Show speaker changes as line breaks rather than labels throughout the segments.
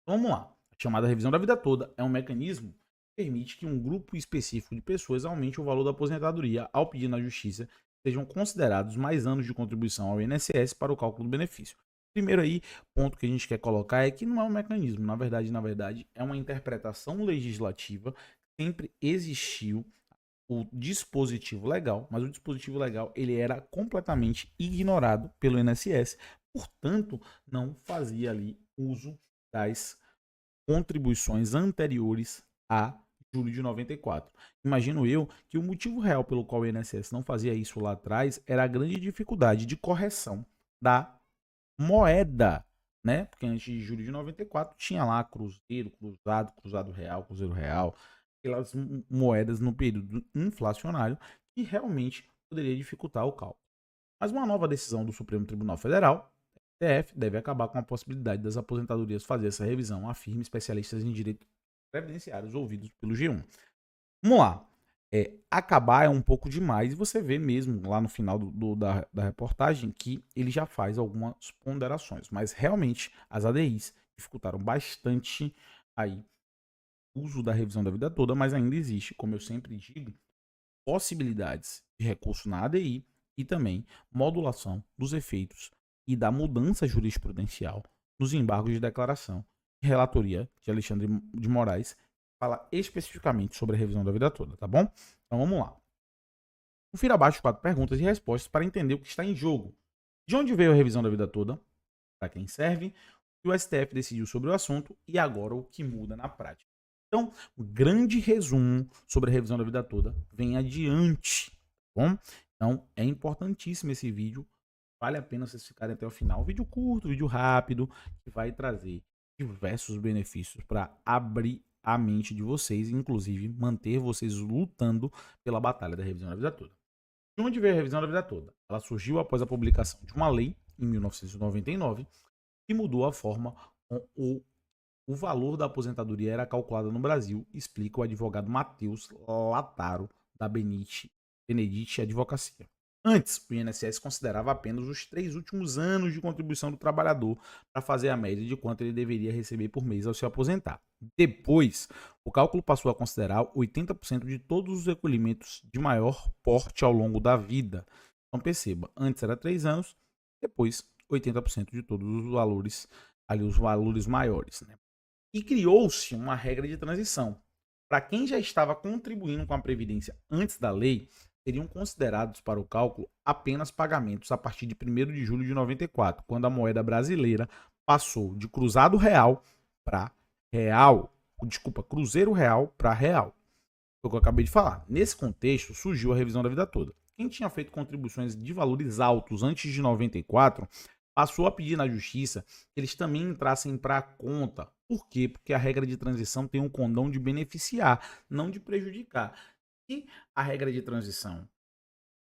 Então, vamos lá. A chamada revisão da vida toda é um mecanismo que permite que um grupo específico de pessoas aumente o valor da aposentadoria ao pedir na justiça que sejam considerados mais anos de contribuição ao INSS para o cálculo do benefício. Primeiro aí, ponto que a gente quer colocar é que não é um mecanismo, na verdade, é uma interpretação legislativa, sempre existiu o dispositivo legal, mas o dispositivo legal ele era completamente ignorado pelo INSS, portanto, não fazia ali uso das contribuições anteriores a julho de 94. Imagino eu que o motivo real pelo qual o INSS não fazia isso lá atrás era a grande dificuldade de correção da moeda, né? Porque antes de julho de 94 tinha lá cruzeiro, cruzado, cruzado real, cruzeiro real, aquelas moedas no período inflacionário que realmente poderia dificultar o cálculo. Mas uma nova decisão do Supremo Tribunal Federal, STF, deve acabar com a possibilidade das aposentadorias fazer essa revisão, afirma especialistas em direito previdenciários ouvidos pelo G1. Vamos lá. Acabar é um pouco demais e você vê mesmo lá no final da reportagem que ele já faz algumas ponderações, mas realmente as ADIs dificultaram bastante aí o uso da revisão da vida toda, mas ainda existe, como eu sempre digo, possibilidades de recurso na ADI e também modulação dos efeitos e da mudança jurisprudencial nos embargos de declaração. Relatoria de Alexandre de Moraes fala especificamente sobre a revisão da vida toda, tá bom? Então vamos lá. Confira abaixo 4 perguntas e respostas para entender o que está em jogo. De onde veio a revisão da vida toda? Para quem serve? O que o STF decidiu sobre o assunto e agora o que muda na prática. Então, um grande resumo sobre a revisão da vida toda vem adiante, tá bom? Então, é importantíssimo esse vídeo, vale a pena vocês ficarem até o final. Vídeo curto, vídeo rápido, que vai trazer diversos benefícios para abrir a mente de vocês, inclusive manter vocês lutando pela batalha da revisão da vida toda. De onde veio a revisão da vida toda? Ela surgiu após a publicação de uma lei, em 1999, que mudou a forma como o valor da aposentadoria era calculado no Brasil, explica o advogado Matheus Lataro, da Benedite Advocacia. Antes, o INSS considerava apenas os 3 últimos anos de contribuição do trabalhador para fazer a média de quanto ele deveria receber por mês ao se aposentar. Depois, o cálculo passou a considerar 80% de todos os recolhimentos de maior porte ao longo da vida. Então perceba, antes era 3 anos, depois 80% de todos os valores, ali os valores maiores, né? E criou-se uma regra de transição. Para quem já estava contribuindo com a Previdência antes da lei, seriam considerados para o cálculo apenas pagamentos a partir de 1º de julho de 94, quando a moeda brasileira passou de cruzado real para real. Desculpa, cruzeiro real para real. Foi o que eu acabei de falar. Nesse contexto, surgiu a revisão da vida toda. Quem tinha feito contribuições de valores altos antes de 94 passou a pedir na justiça que eles também entrassem para a conta. Por quê? Porque a regra de transição tem um condão de beneficiar, não de prejudicar. E a regra de transição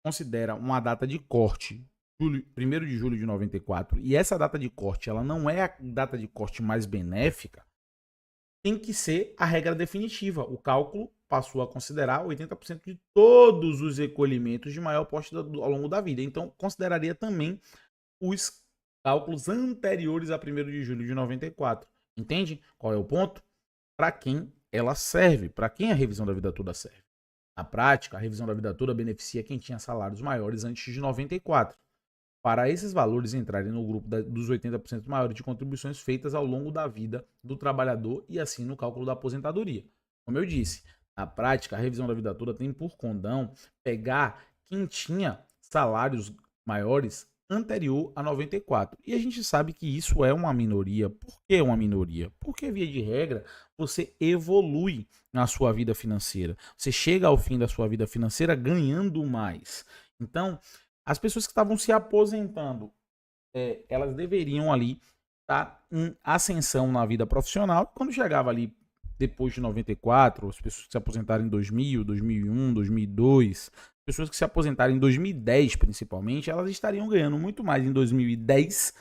considera uma data de corte, 1º de julho de 94, e essa data de corte ela não é a data de corte mais benéfica, tem que ser a regra definitiva. O cálculo passou a considerar 80% de todos os recolhimentos de maior porte ao longo da vida. Então, consideraria também os cálculos anteriores a 1º de julho de 94. Entende qual é o ponto? Para quem ela serve, para quem a revisão da vida toda serve. Na prática, a revisão da vida toda beneficia quem tinha salários maiores antes de 94. Para esses valores entrarem no grupo dos 80% maiores de contribuições feitas ao longo da vida do trabalhador e assim no cálculo da aposentadoria. Como eu disse, na prática, a revisão da vida toda tem por condão pegar quem tinha salários maiores anterior a 94. E a gente sabe que isso é uma minoria. Por que uma minoria? Porque, via de regra, você evolui na sua vida financeira. Você chega ao fim da sua vida financeira ganhando mais. Então, as pessoas que estavam se aposentando, elas deveriam ali estar em ascensão na vida profissional. Quando chegava ali depois de 94, as pessoas que se aposentaram em 2000, 2001, 2002, pessoas que se aposentaram em 2010 principalmente, elas estariam ganhando muito mais em 2010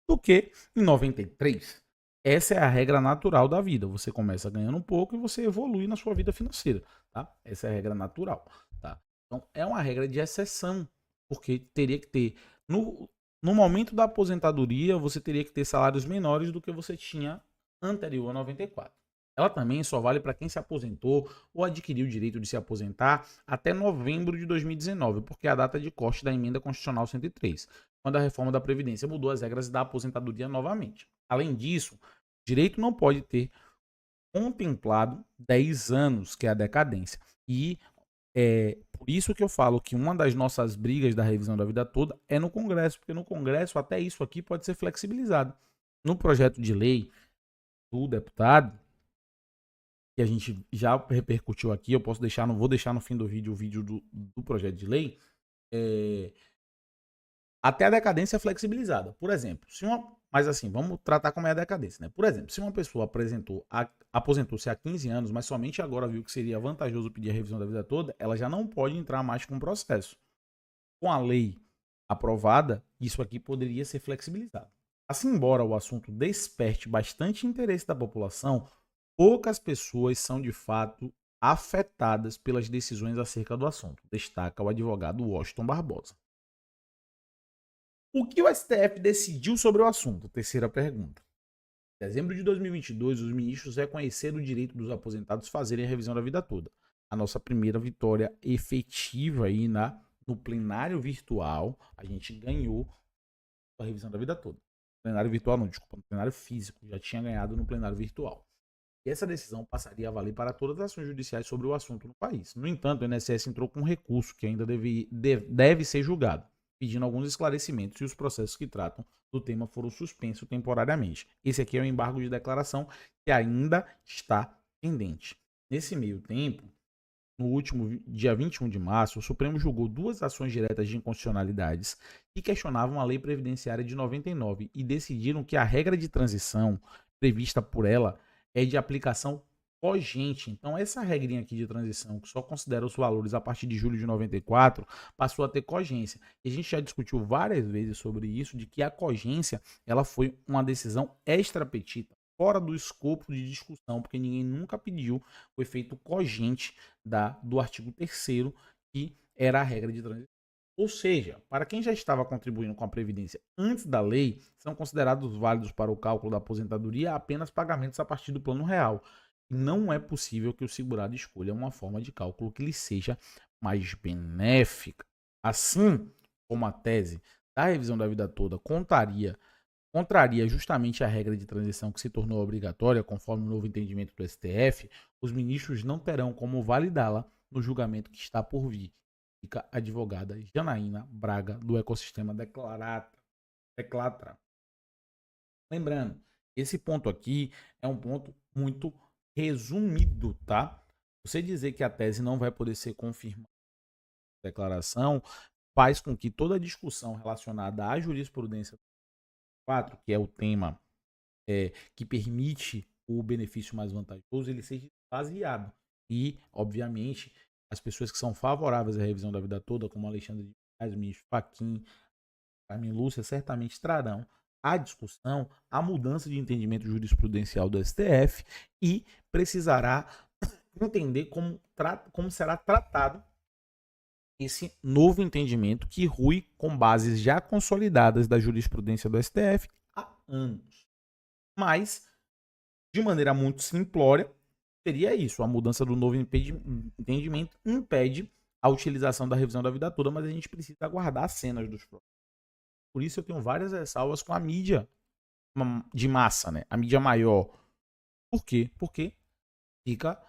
do que em 93. Essa é a regra natural da vida. Você começa ganhando um pouco e você evolui na sua vida financeira, tá? Essa é a regra natural, tá? Então, é uma regra de exceção, porque teria que ter, no momento da aposentadoria, você teria que ter salários menores do que você tinha anterior a 94. Ela também só vale para quem se aposentou ou adquiriu o direito de se aposentar até novembro de 2019, porque é a data de corte da Emenda Constitucional 103, quando a reforma da Previdência mudou as regras da aposentadoria novamente. Além disso, o direito não pode ter contemplado 10 anos, que é a decadência. E é por isso que eu falo que uma das nossas brigas da revisão da vida toda é no Congresso, porque no Congresso até isso aqui pode ser flexibilizado. No projeto de lei do deputado, que a gente já repercutiu aqui, eu posso deixar, não vou deixar no fim do vídeo o vídeo do projeto de lei, é, até a decadência é flexibilizada. Por exemplo, mas assim, vamos tratar como é a decadência, né? Por exemplo, se uma pessoa aposentou-se há 15 anos, mas somente agora viu que seria vantajoso pedir a revisão da vida toda, ela já não pode entrar mais com o processo. Com a lei aprovada, isso aqui poderia ser flexibilizado. Assim, embora o assunto desperte bastante interesse da população, poucas pessoas são de fato afetadas pelas decisões acerca do assunto, destaca o advogado Washington Barbosa. O que o STF decidiu sobre o assunto? Terceira pergunta. Em dezembro de 2022, os ministros reconheceram o direito dos aposentados fazerem a revisão da vida toda. A nossa primeira vitória efetiva aí no plenário virtual, a gente ganhou a revisão da vida toda. Plenário virtual não, desculpa, no plenário físico, já tinha ganhado no plenário virtual. E essa decisão passaria a valer para todas as ações judiciais sobre o assunto no país. No entanto, o INSS entrou com um recurso que ainda deve ser julgado, pedindo alguns esclarecimentos e os processos que tratam do tema foram suspensos temporariamente. Esse aqui é o embargo de declaração que ainda está pendente. Nesse meio tempo, no último dia 21 de março, o Supremo julgou duas ações diretas de inconstitucionalidades que questionavam a lei previdenciária de 99 e decidiram que a regra de transição prevista por ela é de aplicação cogente. Então, essa regrinha aqui de transição, que só considera os valores a partir de julho de 94, passou a ter cogência. E a gente já discutiu várias vezes sobre isso, de que a cogência ela foi uma decisão extra petita, fora do escopo de discussão, porque ninguém nunca pediu o efeito cogente do artigo 3º, que era a regra de transição. Ou seja, para quem já estava contribuindo com a Previdência antes da lei, são considerados válidos para o cálculo da aposentadoria apenas pagamentos a partir do plano real. Não é possível que o segurado escolha uma forma de cálculo que lhe seja mais benéfica. Assim como a tese da revisão da vida toda contraria justamente a regra de transição que se tornou obrigatória, conforme o novo entendimento do STF, os ministros não terão como validá-la no julgamento que está por vir. Fica a advogada Janaína Braga, do Ecossistema Declatra. Lembrando, esse ponto aqui é um ponto muito resumido, tá? Você dizer que a tese não vai poder ser confirmada na declaração faz com que toda a discussão relacionada à jurisprudência 4, que é o tema que permite o benefício mais vantajoso, ele seja baseado. E, obviamente, as pessoas que são favoráveis à revisão da vida toda, como Alexandre de Moraes, o ministro Fachin, Carmen Lúcia, certamente trarão à discussão a mudança de entendimento jurisprudencial do STF e precisará entender como será tratado esse novo entendimento que rui com bases já consolidadas da jurisprudência do STF há anos. Mas, de maneira muito simplória, seria isso. A mudança do novo entendimento impede a utilização da revisão da vida toda, mas a gente precisa aguardar as cenas dos próximos. Por isso eu tenho várias ressalvas com a mídia de massa, né? A mídia maior. Por quê? Porque fica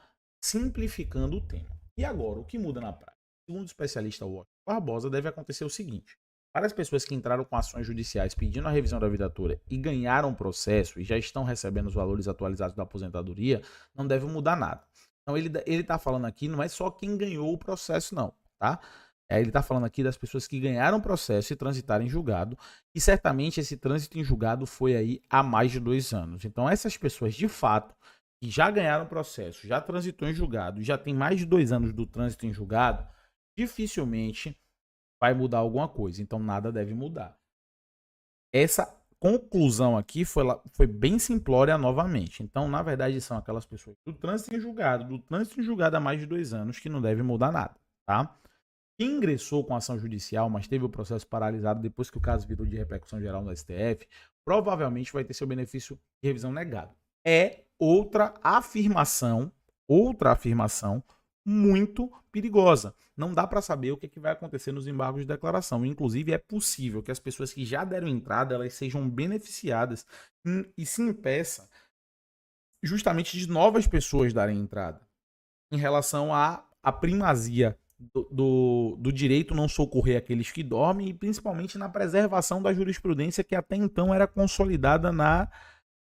simplificando o tema. E agora, o que muda na prática? Segundo o especialista Washington Barbosa, deve acontecer o seguinte: para as pessoas que entraram com ações judiciais pedindo a revisão da vida toda e ganharam o processo e já estão recebendo os valores atualizados da aposentadoria, não deve mudar nada. Então ele está falando aqui, não é só quem ganhou o processo não, tá? Ele está falando aqui das pessoas que ganharam o processo e transitaram em julgado, e certamente esse trânsito em julgado foi aí há mais de 2 anos. Então essas pessoas, de fato, que já ganharam o processo, já transitou em julgado e já tem mais de 2 anos do trânsito em julgado, dificilmente vai mudar alguma coisa. Então nada deve mudar. Essa conclusão aqui foi bem simplória novamente. Então, na verdade, são aquelas pessoas do trânsito em julgado há mais de 2 anos que não deve mudar nada, tá? Quem ingressou com ação judicial, mas teve o processo paralisado depois que o caso virou de repercussão geral no STF, provavelmente vai ter seu benefício de revisão negado. é outra afirmação muito perigosa. Não dá para saber o que vai acontecer nos embargos de declaração. Inclusive, é possível que as pessoas que já deram entrada, elas sejam beneficiadas e se impeça justamente de novas pessoas darem entrada, em relação à primazia do direito não socorrer aqueles que dormem e principalmente na preservação da jurisprudência que até então era consolidada na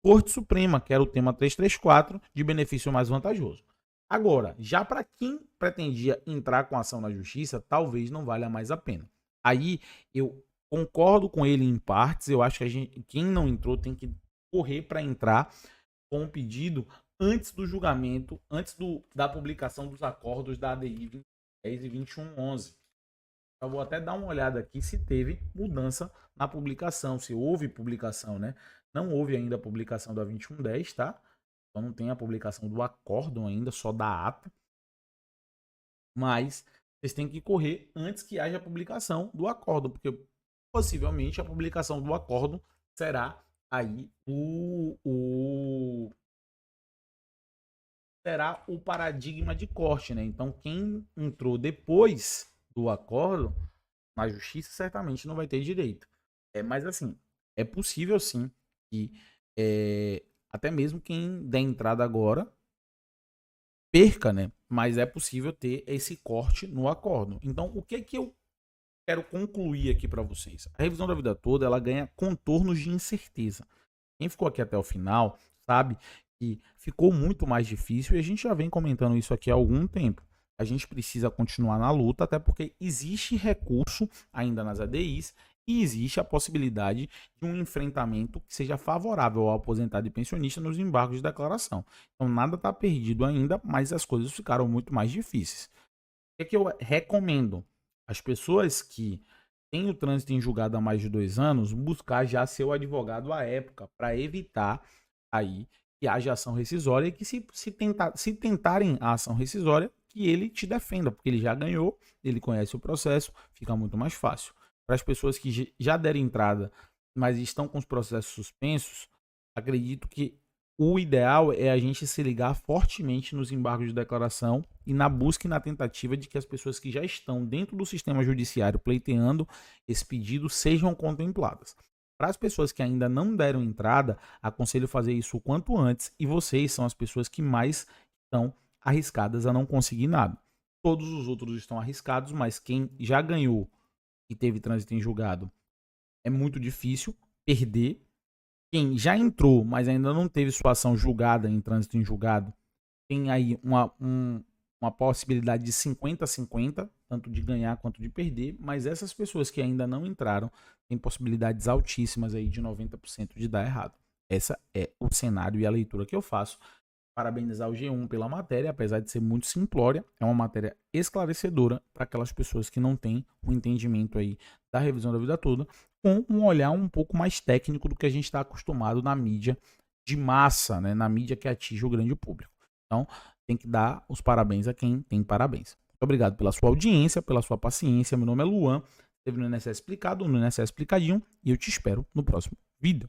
Corte Suprema, que era o tema 334 de benefício mais vantajoso. Agora, já para quem pretendia entrar com ação na justiça, talvez não valha mais a pena. Aí eu concordo com ele em partes, eu acho que quem não entrou tem que correr para entrar com o pedido antes do julgamento, antes da publicação dos acordos da ADI 2010 e 2111. Eu vou até dar uma olhada aqui se teve mudança na publicação, se houve publicação, né? Não houve ainda a publicação da 2110, tá? Então não tem a publicação do acórdão ainda, só da ata. Mas vocês têm que correr antes que haja a publicação do acórdão, porque possivelmente a publicação do acórdão será aí será o paradigma de corte, né? Então, quem entrou depois do acordo na justiça certamente não vai ter direito. Mas assim, é possível sim que até mesmo quem der entrada agora perca, né? Mas é possível ter esse corte no acordo. Então, o que eu quero concluir aqui para vocês? A revisão da vida toda, ela ganha contornos de incerteza. Quem ficou aqui até o final sabe que ficou muito mais difícil e a gente já vem comentando isso aqui há algum tempo. A gente precisa continuar na luta, até porque existe recurso ainda nas ADIs e existe a possibilidade de um enfrentamento que seja favorável ao aposentado e pensionista nos embargos de declaração. Então nada está perdido ainda, mas as coisas ficaram muito mais difíceis. O que eu recomendo? As pessoas que têm o trânsito em julgado há mais de 2 anos, buscar já seu advogado à época, para evitar aí que haja ação rescisória e que se tentarem a ação rescisória, que ele te defenda, porque ele já ganhou, ele conhece o processo, fica muito mais fácil. Para as pessoas que já deram entrada, mas estão com os processos suspensos, acredito que o ideal é a gente se ligar fortemente nos embargos de declaração e na busca e na tentativa de que as pessoas que já estão dentro do sistema judiciário pleiteando esse pedido sejam contempladas. Para as pessoas que ainda não deram entrada, aconselho fazer isso o quanto antes e vocês são as pessoas que mais estão arriscadas a não conseguir nada. Todos os outros estão arriscados, mas quem já ganhou e teve trânsito em julgado é muito difícil perder. Quem já entrou, mas ainda não teve sua ação julgada em trânsito em julgado, tem aí uma possibilidade de 50-50, tanto de ganhar quanto de perder, mas essas pessoas que ainda não entraram têm possibilidades altíssimas aí de 90% de dar errado. Essa é o cenário e a leitura que eu faço. Parabenizar o G1 pela matéria, apesar de ser muito simplória, é uma matéria esclarecedora para aquelas pessoas que não têm o entendimento aí da revisão da vida toda, com um olhar um pouco mais técnico do que a gente está acostumado na mídia de massa, né? Na mídia que atinge o grande público. Então, tem que dar os parabéns a quem tem parabéns. Muito obrigado pela sua audiência, pela sua paciência. Meu nome é Luan, esteve no INSS Explicado, no INSS Explicadinho, e eu te espero no próximo vídeo.